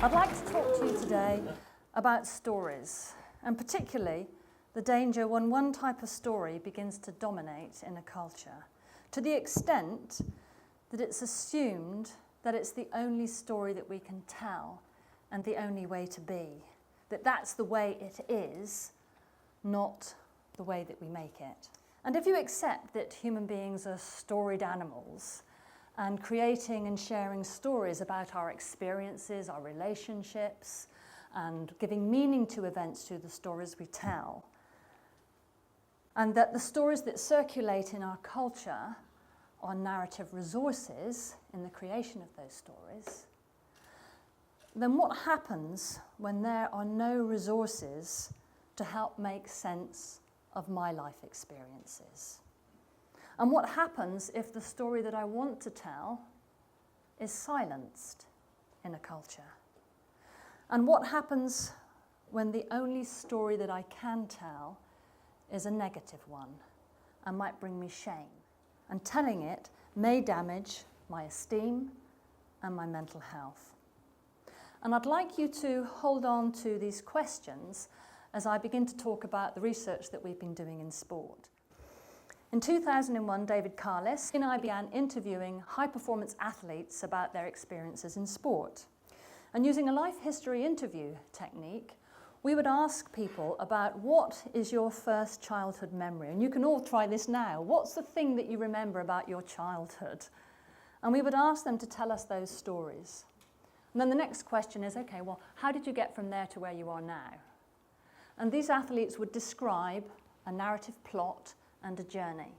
I'd like to talk to you today about stories, and particularly the danger when one type of story begins to dominate in a culture, to the extent that it's assumed that it's the only story that we can tell and the only way to be, that that's the way it is, not the way that we make it. And if you accept that human beings are storied animals, and creating and sharing stories about our experiences, our relationships, and giving meaning to events through the stories we tell, and that the stories that circulate in our culture are narrative resources in the creation of those stories, then what happens when there are no resources to help make sense of my life experiences? And what happens if the story that I want to tell is silenced in a culture? And what happens when the only story that I can tell is a negative one and might bring me shame? And telling it may damage my esteem and my mental health. And I'd like you to hold on to these questions as I begin to talk about the research that we've been doing in sport. In 2001, David Carless and I began interviewing high-performance athletes about their experiences in sport. And using a life history interview technique, we would ask people about what is your first childhood memory. And you can all try this now. What's the thing that you remember about your childhood? And we would ask them to tell us those stories. And then the next question is, okay, well, how did you get from there to where you are now? And these athletes would describe a narrative plot and a journey.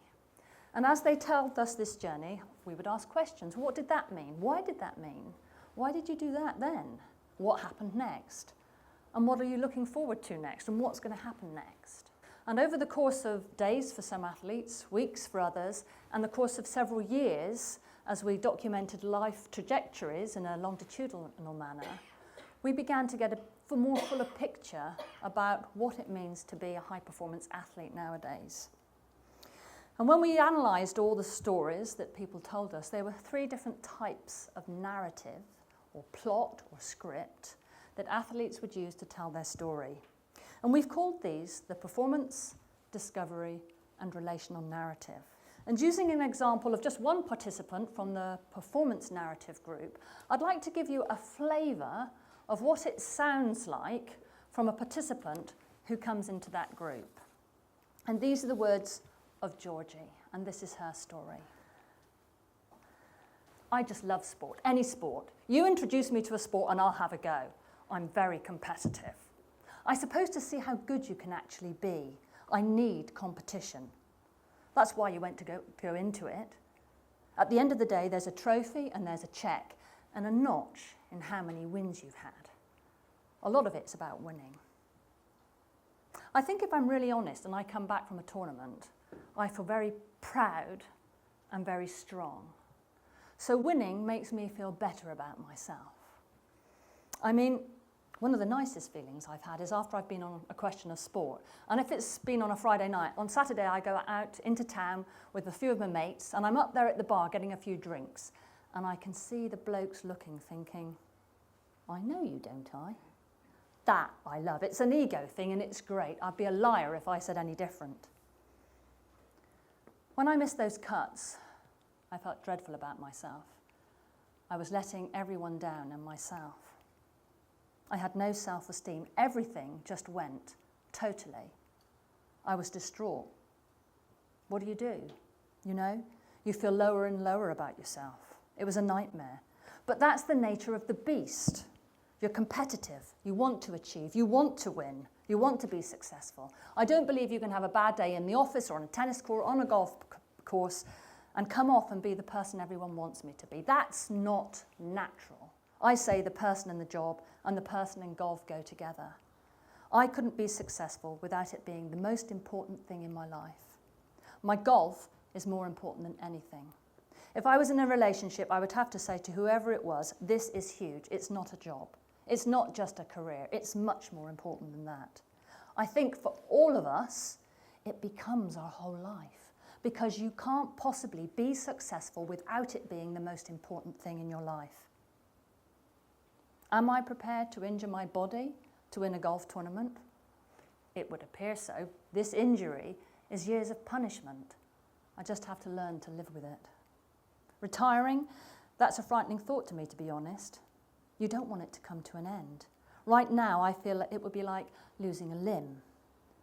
And as they told us this journey, we would ask questions. What did that mean? Why did that mean? Why did you do that then? What happened next? And what are you looking forward to next? And what's going to happen next? And over the course of days for some athletes, weeks for others, and the course of several years, as we documented life trajectories in a longitudinal manner, we began to get a more fuller picture about what it means to be a high-performance athlete nowadays. And when we analysed all the stories that people told us, there were three different types of narrative, or plot, or script, that athletes would use to tell their story. And we've called these the performance, discovery, and relational narrative. And using an example of just one participant from the performance narrative group, I'd like to give you a flavour of what it sounds like from a participant who comes into that group. And these are the words of Georgie, and this is her story. I just love sport, any sport. You introduce me to a sport and I'll have a go. I'm very competitive. I suppose to see how good you can actually be, I need competition. That's why you went to go into it. At the end of the day, there's a trophy and there's a check and a notch in how many wins you've had. A lot of it's about winning. I think if I'm really honest and I come back from a tournament, I feel very proud and very strong. So winning makes me feel better about myself. I mean, one of the nicest feelings I've had is after I've been on a question of sport. And if it's been on a Friday night, on Saturday I go out into town with a few of my mates and I'm up there at the bar getting a few drinks. And I can see the blokes looking, thinking, I know you, don't I? That I love. It's an ego thing and it's great. I'd be a liar if I said any different. When I missed those cuts, I felt dreadful about myself. I was letting everyone down and myself. I had no self-esteem. Everything just went, totally. I was distraught. What do? You know, you feel lower and lower about yourself. It was a nightmare. But that's the nature of the beast. You're competitive. You want to achieve. You want to win. You want to be successful. I don't believe you can have a bad day in the office or on a tennis court or on a golf course and come off and be the person everyone wants me to be. That's not natural. I say the person in the job and the person in golf go together. I couldn't be successful without it being the most important thing in my life. My golf is more important than anything. If I was in a relationship, I would have to say to whoever it was, this is huge. It's not a job. It's not just a career. It's much more important than that. I think for all of us, it becomes our whole life because you can't possibly be successful without it being the most important thing in your life. Am I prepared to injure my body to win a golf tournament? It would appear so. This injury is years of punishment. I just have to learn to live with it. Retiring, that's a frightening thought to me, to be honest. You don't want it to come to an end. Right now, I feel it would be like losing a limb,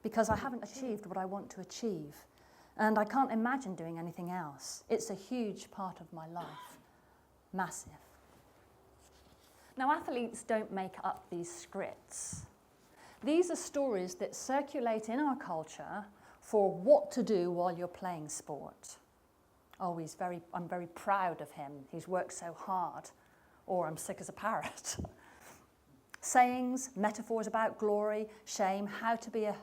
because I haven't achieved what I want to achieve, and I can't imagine doing anything else. It's a huge part of my life. Massive. Now, athletes don't make up these scripts. These are stories that circulate in our culture for what to do while you're playing sport. Oh, I'm very proud of him. He's worked so hard. Or I'm sick as a parrot. Sayings, metaphors about glory, shame, how to be a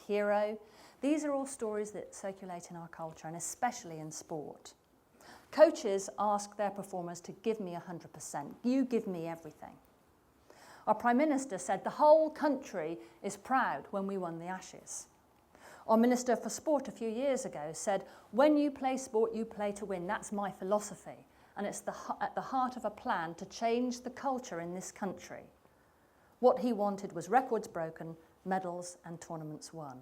hero. These are all stories that circulate in our culture, and especially in sport. Coaches ask their performers to give me 100%. You give me everything. Our Prime Minister said the whole country is proud when we won the Ashes. Our Minister for Sport a few years ago said, when you play sport, you play to win. That's my philosophy. And it's at the heart of a plan to change the culture in this country. What he wanted was records broken, medals and tournaments won.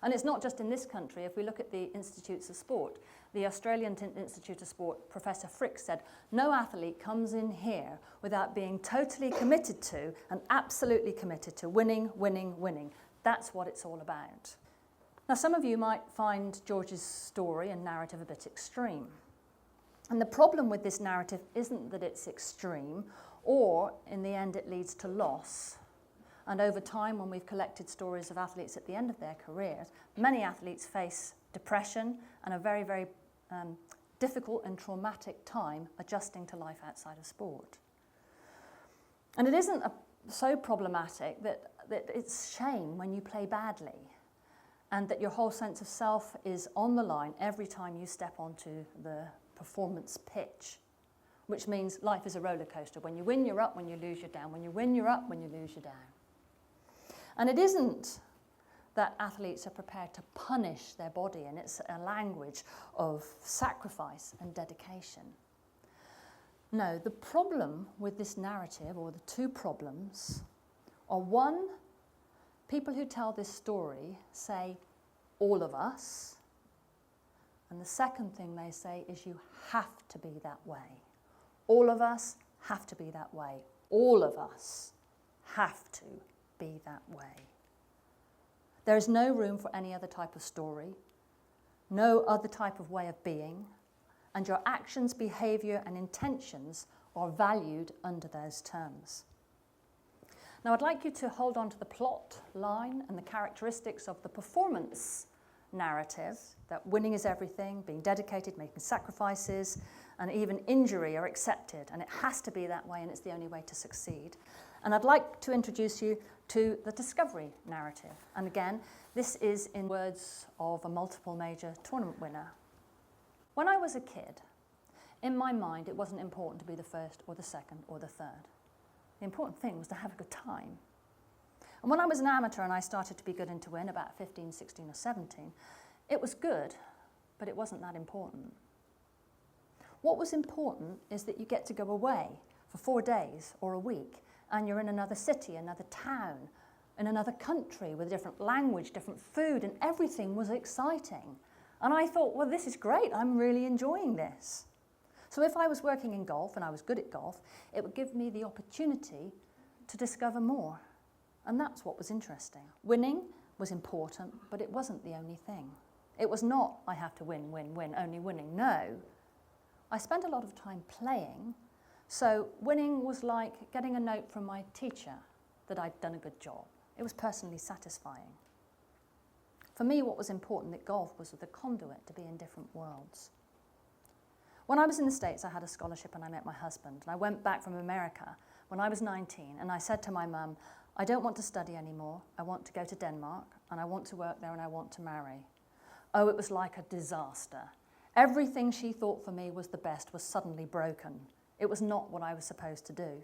And it's not just in this country. If we look at the Institutes of Sport, the Australian Institute of Sport, Professor Frick said, no athlete comes in here without being totally committed to and absolutely committed to winning, winning, winning. That's what it's all about. Now, some of you might find George's story and narrative a bit extreme. And the problem with this narrative isn't that it's extreme, or in the end it leads to loss. And over time, when we've collected stories of athletes at the end of their careers, many athletes face depression and a very, very difficult and traumatic time adjusting to life outside of sport. And it isn't so problematic that it's shame when you play badly, and that your whole sense of self is on the line every time you step onto the performance pitch, which means life is a roller coaster. When you win, you're up. When you lose, you're down. When you win, you're up. When you lose, you're down. And it isn't that athletes are prepared to punish their body, and it's a language of sacrifice and dedication. No, the problem with this narrative, or the two problems, are one, people who tell this story say, all of us, and the second thing they say is you have to be that way. All of us have to be that way. All of us have to be that way. There is no room for any other type of story, no other type of way of being, and your actions, behaviour and intentions are valued under those terms. Now, I'd like you to hold on to the plot line and the characteristics of the performance narrative, that winning is everything, being dedicated, making sacrifices, and even injury are accepted, and it has to be that way, and it's the only way to succeed. And I'd like to introduce you to the discovery narrative. And again, this is in words of a multiple major tournament winner. When I was a kid, in my mind, it wasn't important to be the first or the second or the third. The important thing was to have a good time. And when I was an amateur and I started to be good and to win, about 15, 16 or 17, it was good, but it wasn't that important. What was important is that you get to go away for 4 days or a week, and you're in another city, another town, in another country with a different language, different food, and everything was exciting. And I thought, well, this is great. I'm really enjoying this. So if I was working in golf and I was good at golf, it would give me the opportunity to discover more. And that's what was interesting. Winning was important, but it wasn't the only thing. It was not, I have to win, win, win, only winning. No. I spent a lot of time playing, so winning was like getting a note from my teacher that I'd done a good job. It was personally satisfying. For me, what was important that golf was the conduit to be in different worlds. When I was in the States, I had a scholarship and I met my husband. And I went back from America when I was 19, and I said to my mum, I don't want to study anymore. I want to go to Denmark, and I want to work there, and I want to marry. Oh, it was like a disaster. Everything she thought for me was the best was suddenly broken. It was not what I was supposed to do.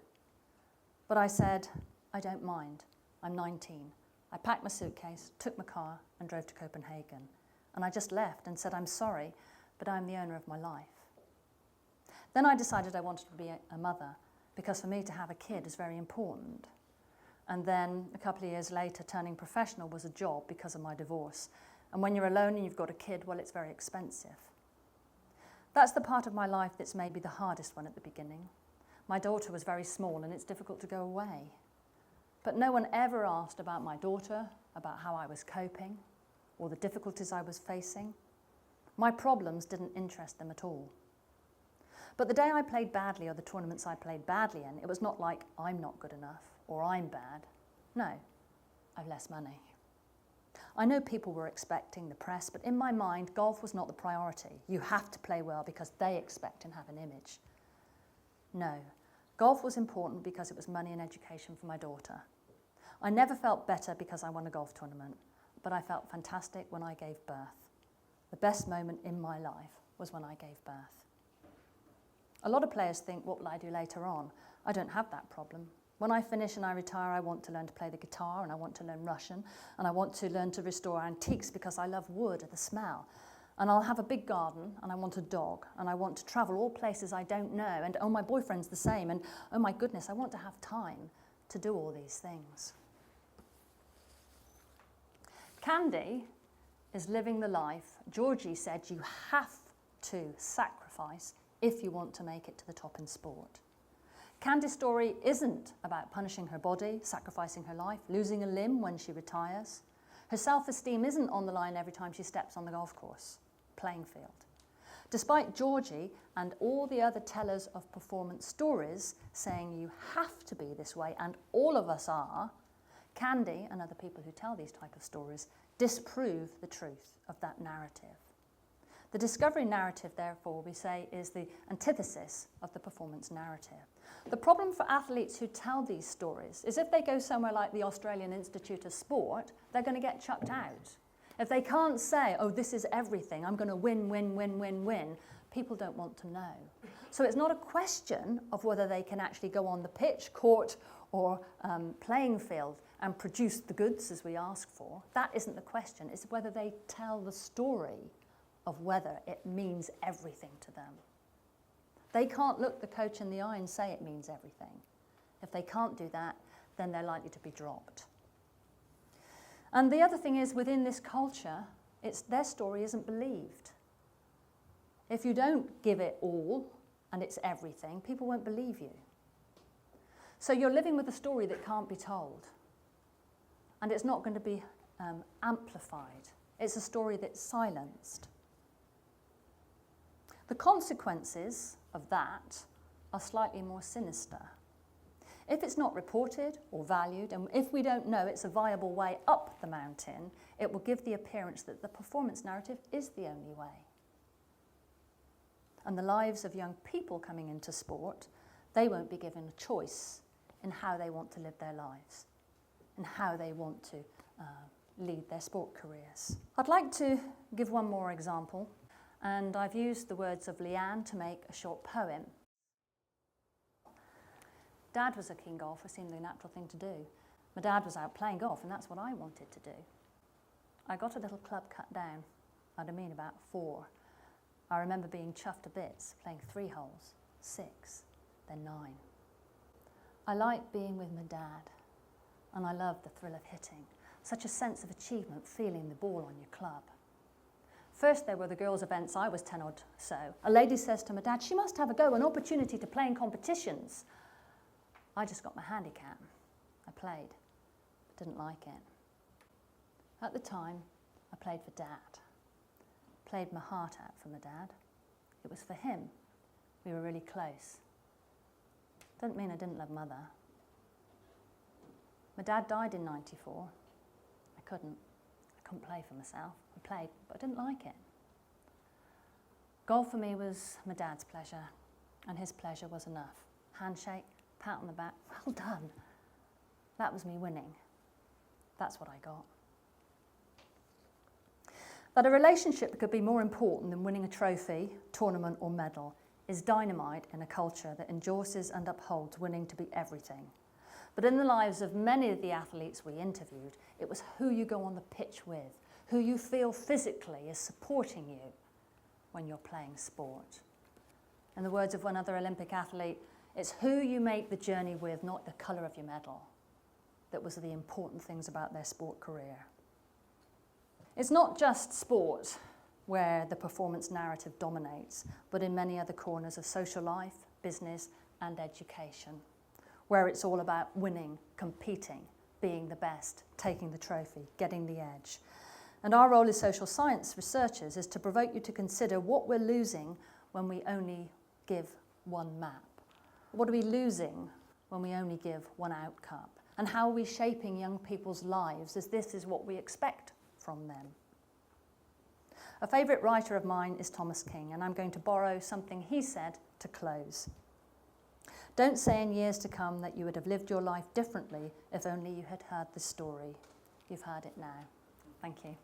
But I said, I don't mind. I'm 19. I packed my suitcase, took my car, and drove to Copenhagen. And I just left and said, I'm sorry, but I'm the owner of my life. Then I decided I wanted to be a mother, because for me to have a kid is very important. And then a couple of years later, turning professional was a job because of my divorce. And when you're alone and you've got a kid, well, it's very expensive. That's the part of my life that's maybe the hardest one at the beginning. My daughter was very small and it's difficult to go away. But no one ever asked about my daughter, about how I was coping, or the difficulties I was facing. My problems didn't interest them at all. But the day I played badly, or the tournaments I played badly in, it was not like I'm not good enough or I'm bad. No, I've less money. I know people were expecting the press, but in my mind, golf was not the priority. You have to play well because they expect and have an image. No, golf was important because it was money and education for my daughter. I never felt better because I won a golf tournament, but I felt fantastic when I gave birth. The best moment in my life was when I gave birth. A lot of players think, what will I do later on? I don't have that problem. When I finish and I retire, I want to learn to play the guitar, and I want to learn Russian, and I want to learn to restore antiques because I love wood, the smell. And I'll have a big garden, and I want a dog, and I want to travel all places I don't know, and oh, my boyfriend's the same, and oh my goodness, I want to have time to do all these things. Candy is living the life Georgie said you have to sacrifice if you want to make it to the top in sport. Candy's story isn't about punishing her body, sacrificing her life, losing a limb when she retires. Her self-esteem isn't on the line every time she steps on the golf course, playing field. Despite Georgie and all the other tellers of performance stories saying you have to be this way, and all of us are, Candy and other people who tell these type of stories disprove the truth of that narrative. The discovery narrative, therefore, we say, is the antithesis of the performance narrative. The problem for athletes who tell these stories is if they go somewhere like the Australian Institute of Sport, they're going to get chucked out. If they can't say, oh, this is everything, I'm going to win, win, win, win, win, people don't want to know. So it's not a question of whether they can actually go on the pitch, court, or playing field and produce the goods as we ask for. That isn't the question. It's whether they tell the story of whether it means everything to them. They can't look the coach in the eye and say it means everything. If they can't do that, then they're likely to be dropped. And the other thing is, within this culture, their story isn't believed. If you don't give it all and it's everything, people won't believe you. So you're living with a story that can't be told. And it's not going to be amplified. It's a story that's silenced. The consequences of that are slightly more sinister. If it's not reported or valued, and if we don't know it's a viable way up the mountain, it will give the appearance that the performance narrative is the only way. And the lives of young people coming into sport, they won't be given a choice in how they want to live their lives and how they want to lead their sport careers. I'd like to give one more example, and I've used the words of Leanne to make a short poem. Dad was a keen golfer, seemed the natural thing to do. My dad was out playing golf, and that's what I wanted to do. I got a little club cut down, I'd have been about 4. I remember being chuffed to bits, playing 3 holes, 6, then 9. I liked being with my dad, and I loved the thrill of hitting. Such a sense of achievement, feeling the ball on your club. First there were the girls' events, I was 10 odd so. A lady says to my dad, she must have a go, an opportunity to play in competitions. I just got my handicap. I played, but didn't like it. At the time, I played for Dad. Played my heart out for my dad. It was for him. We were really close. Doesn't mean I didn't love Mother. My dad died in '94. I couldn't play for myself. I played, but I didn't like it. Golf for me was my dad's pleasure, and his pleasure was enough. Handshake, pat on the back, well done. That was me winning. That's what I got. That a relationship could be more important than winning a trophy, tournament or medal is dynamite in a culture that endorses and upholds winning to be everything. But in the lives of many of the athletes we interviewed, it was who you go on the pitch with, who you feel physically is supporting you when you're playing sport. In the words of one other Olympic athlete, It's who you make the journey with, not the colour of your medal, that was the important things about their sport career. It's not just sport where the performance narrative dominates, but in many other corners of social life, business, and education, where it's all about winning, competing, being the best, taking the trophy, getting the edge. And our role as social science researchers is to provoke you to consider what we're losing when we only give one map. What are we losing when we only give one outcome? And how are we shaping young people's lives as this is what we expect from them? A favourite writer of mine is Thomas King, and I'm going to borrow something he said to close. Don't say in years to come that you would have lived your life differently if only you had heard the story. You've heard it now. Thank you.